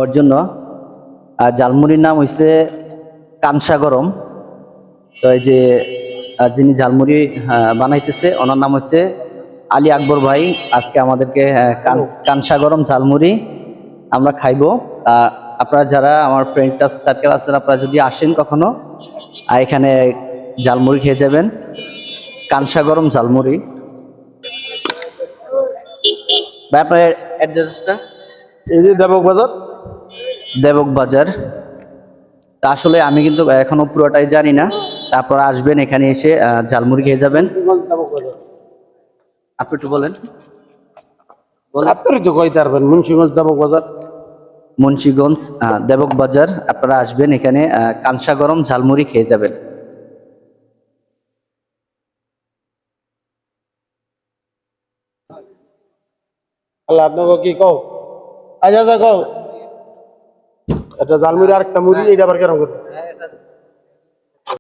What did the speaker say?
ওর জন্য ঝালমুড়ির নাম হইছে কানসা গরম। তো এই যে যিনি ঝালমুড়ি বানাইতেছে ওনার নাম হচ্ছে আলী আকবর ভাই। আজকে আমাদেরকে কানসা গরম ঝালমুড়ি আমরা খাইবো। আপনারা যারা আমার ফ্রেন্ড সার্কেল আছেন, আপনারা যদি আসেন কখনো এখানে ঝালমুড়ি খেয়ে যাবেন, কানসা গরম ঝালমুড়ি। ভাই আপনার অ্যাড্রেসটা? এই যে দেবক বাজার। দেবক বাজার। তা আসলে আমি কিন্তু এখনো পুরোটাই জানি না। তারপর আসবেন এখানে এসে ঝালমুড়ি খেয়ে যাবেন। আপনি একটু বলেন। আপনি তো কইতে পারবেন মুন্সিগঞ্জ দেবক বাজার। মুন্সিগঞ্জ দেবক বাজার। আপনারা আসবেন এখানে কানসা গরম ঝালমুড়ি খেয়ে যাবেন। আল্লাহ আপনাকে কি কও? আচ্ছা কও, এটা জালমুড়ি আর একটা মুড়ি, এটা আবার কেন করে?